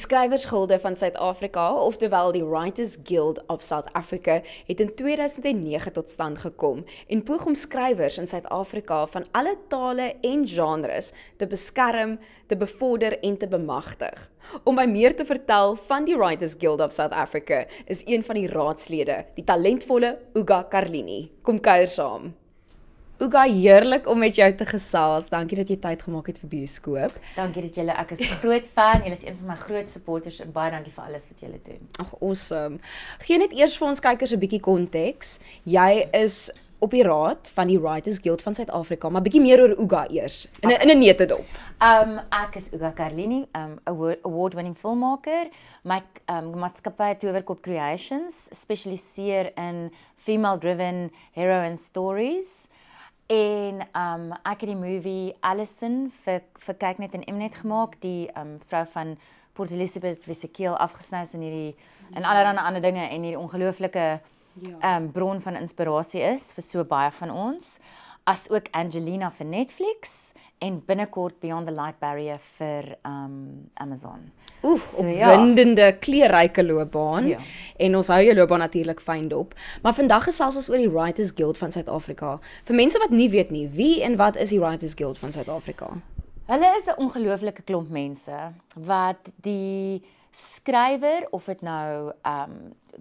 Skrywersgilde van Suid-Afrika, oftewel die Writers Guild of South Africa, het in 2009 tot stand gekom en poog om skrywers in Suid-Afrika van alle tale en genres te beskerm, te bevorder en te bemagtig. Om my meer te vertel van die Writers Guild of South Africa is een van die raadslede, die talentvolle Uga Carlini. Kom kuier saam. Uga, heerlik om met jou te gesels. Dankie dat jy tyd gemaak het vir Bioskoop. Dankie dat julle, ek is 'n groot fan. Julle is een van my groot supporters en baie dankie vir alles wat julle doen. Ag, awesome. Gee net eers vir ons kykers 'n bietjie konteks. Jy is op die raad van die Writers Guild van Suid-Afrika, maar bietjie meer oor Uga eers, in 'n netedop. Ek is Uga Carlini, award-winning filmmaker. My maatskappy Towerkop Creations spesialiseer in female-driven heroine stories. En ek het die movie Allison vir Kyknet en Mnet gemaak, die vrou van Port Elizabeth wie se keel afgesny is en allerlei ander dinge en hierdie ongelooflike bron van inspirasie is vir so baie van ons, as ook Angelina vir Netflix en binnekort Beyond the Light Barrier vir Amazon. Opwindende, kleurryke loopbaan. Ja. En ons hou jou loopbaan natuurlik fyn dop. Maar vandag gesels ons oor die Writers Guild van Suid-Afrika. Vir mense wat nie weet nie, wie en wat is die Writers Guild van Suid-Afrika? Hulle is 'n ongelooflike klomp mense wat die skrywer, of dit nou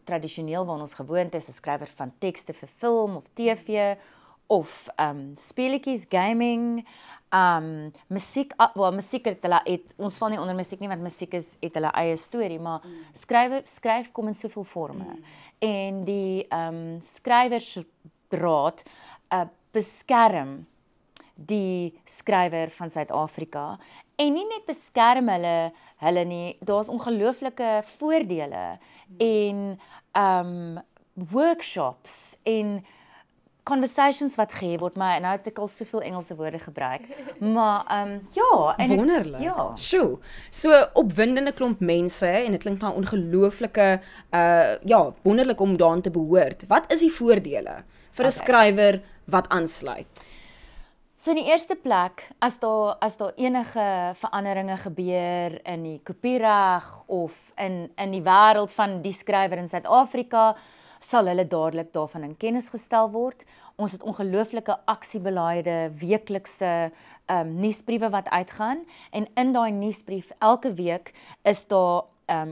tradisioneel waar ons gewoond is, 'n skrywer van tekste vir film of TV of speletjies, gaming, musiek, musiek het ons val nie onder musiek nie want musiek het hulle eie storie, maar skryf kom in soveel forme. En die skrywersraad beskerm die skrywer van Suid-Afrika en nie net beskerm hulle nie, daar's ongelooflike voordele en workshops en conversations wat gegee word, maar nou het ek al soveel Engelse woorde gebruik. Maar ja, en wonderlik. Ja. Sjoe. So opwindende klomp mense en dit klink nou ongelooflike wonderlik om daaraan te behoort. Wat is die voordele vir 'n skrywer wat aansluit? So in die eerste plek, as daar enige veranderinge gebeur in die kopiereg of in die wêreld van die skrywer in Suid-Afrika, sal hulle dadelik daarvan in kennis gestel word. Ons het ongelooflike aksiebeleide weeklikse nuusbriewe wat uitgaan en in daai nuusbrief elke week is daar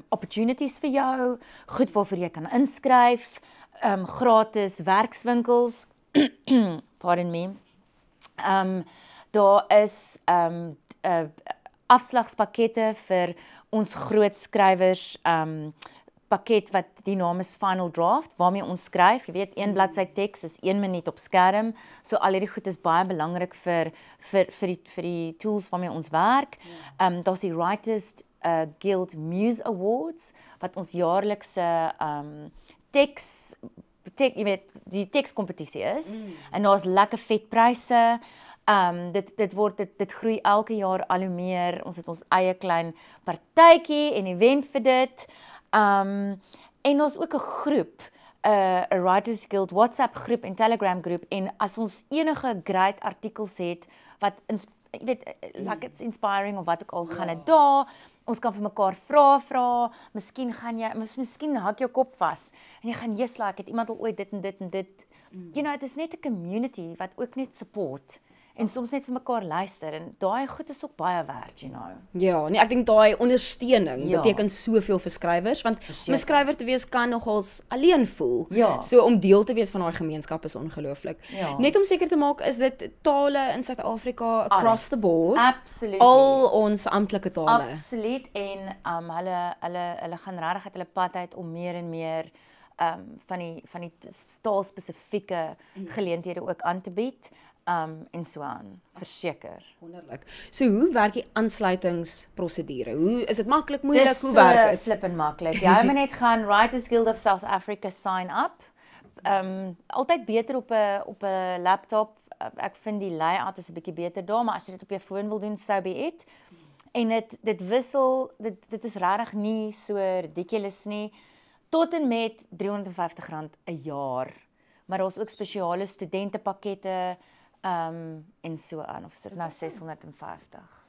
opportunities vir jou, goed waarvoor jy kan inskryf, gratis werkswinkels, pardon me. Daar is afslagspakkette vir ons groot skrywers pakket wat die naam is Final Draft, waarmee ons skryf. Jy weet, 1 bladsy teks is 1 minuut op skerm. So al hierdie goed is baie belangrik vir die tools waarmee ons werk. Daar's die Writers Guild Muse Awards wat ons jaarlikse jy weet, die tekskompetisie is. En daar's lekker vet pryse. Dit groei elke jaar al hoe meer. Ons het ons eie klein partytjie en event vir dit. En ons ook 'n groep, 'n Writers Guild WhatsApp groep en Telegram groep, en as ons enige great artikels het wat jy weet, like it's inspiring of wat ook al, gaan dit daar. Ons kan vir mekaar vra, miskien hak jou kop vas en jy gaan ek het iemand al ooit dit en dit en dit. You know, dit is net 'n community wat ook net support en soms net vir mekaar luister en daai goed is ook baie werd, you know. Ja, nee, ek dink daai ondersteuning beteken soveel vir skrywers, want om 'n skrywer te wees kan nogals alleen voel. Ja. So om deel te wees van daai gemeenskap is ongelooflik. Ja. Net om seker te maak, is dit tale in Suid-Afrika across the board? Absoluut. Al ons amptelike tale. Absoluut, en hulle gaan regtig uit hulle pad uit om meer en meer van die taalspesifieke geleenthede ook aan te bied. En so aan, verseker. Wonderlik. So hoe werk die aansluitingsprosedure? Hoe is dit maklik, moeilik? Hoe werk dit? Flippend maklik. Jy moet net gaan Writers Guild of South Africa sign up. Altyd beter op 'n laptop. Ek vind die layout is 'n bietjie beter daar, maar as jy dit op jou foon wil doen, so be it. En dit wissel, dit is regtig nie so ridiculous nie. Tot en met R350 'n jaar. Maar daar's ook spesiale studentepakkette en so aan, of is dit nou 650?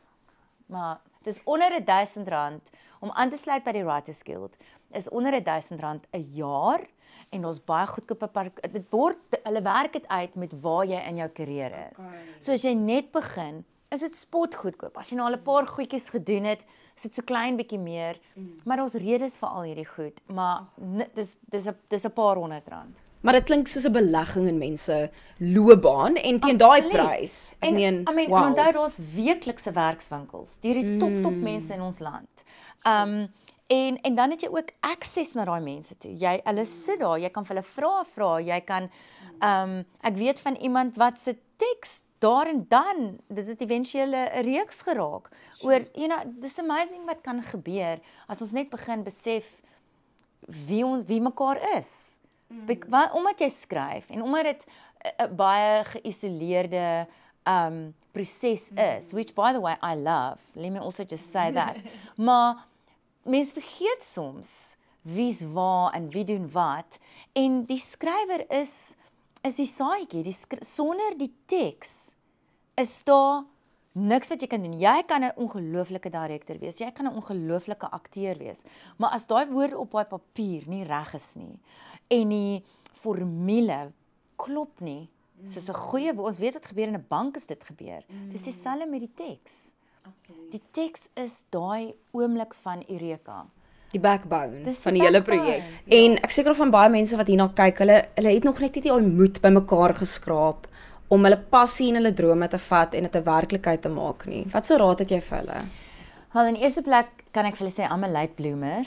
maar dit is onder R1,000 om aan te sluit by die Writers Guild. Is onder R1,000 'n jaar en ons baie goedkope hulle werk dit uit met waar jy in jou karier is. So as jy net begin, is dit spot goedkoop. As jy nou al 'n paar goedjies gedoen het, is dit so klein bietjie meer, maar daar's redes vir al hierdie goed, maar dis 'n paar R100. Maar dit klink soos 'n belegging in mense loopbaan en teen daai prys. Ek meen, wow. onthou daar's weeklikse werkswinkels deur die top mense in ons land. En dan het jy ook access na daai mense toe. Hulle sit daar, jy kan vir hulle vra, jy kan ek weet van iemand wat se teks daar en dan, dit het eventueel 'n reeks geraak oor, dis amazing wat kan gebeur as ons net begin besef wie mekaar is. Omdat jy skryf en omdat dit 'n baie geïsoleerde proses is, which by the way I love, let me also just say that, maar mens vergeet soms wie's waar en wie doen wat, en die skrywer is die saadjie, sonder die teks is daar niks wat jy kan doen. Jy kan 'n ongelooflike direkteur wees, jy kan 'n ongelooflike akteur wees, maar as daai woorde op daai papier nie reg is nie, en die formule klop nie, soos 'n goeie, ons weet wat gebeur in 'n bank as dit gebeur, dis dieselfde met die teks. Absoluut. Die teks is daai oomblik van Eureka. Die backbone Dis van die die hele backbone, projek. En ek seker van baie mense wat hierna kyk, hulle het nog net nie die moed bymekaar geskraap om hulle passie en hulle drome te vat en dit 'n werklikheid te maak nie. Wat se raad het jy vir hulle? Wel, in eerste plek kan ek vir hulle sê, I'm a late bloomer.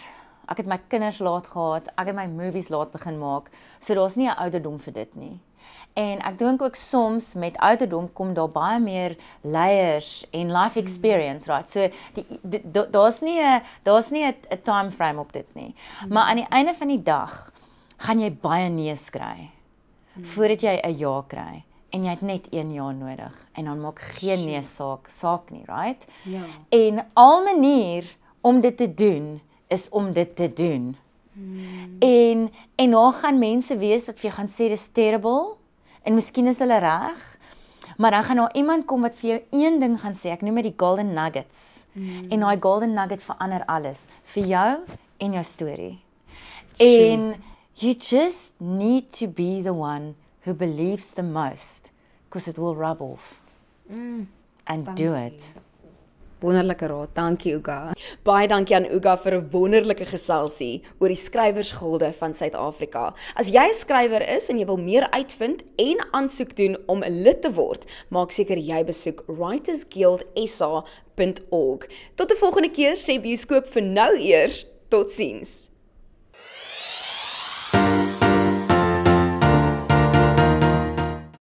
Ek het my kinders laat gehad, ek het my movies laat begin maak, so daar's nie 'n ouderdom vir dit nie. En ek dink ook soms met ouderdom kom daar baie meer layers en life experience, right? So daar's nie 'n time frame op dit nie. Maar aan die einde van die dag gaan jy baie nees kry voordat jy 'n ja kry. En jy het net 1 jaar nodig en dan maak geen nees saak nie, right? Ja. En al manier om dit te doen is om dit te doen. En dan gaan mense wees wat vir jou gaan sê dis terrible en miskien is hulle reg, maar dan gaan daar iemand kom wat vir jou een ding gaan sê, ek noem dit die golden nuggets. En daai golden nugget verander alles vir jou en jou storie. En you just need to be the one who believes the most, because it will rub off. And do it. Wonderlike raad, dankie Uga. Baie dankie aan Uga vir 'n wonderlike geselsie oor die skrywersgilde van Suid-Afrika. As jy 'n skrywer is en jy wil meer uitvind en aansoek doen om 'n lid te word, maak seker jy besoek writersguildsa.org. Tot 'n volgende keer, sê bioskoop vir nou eers, totsiens.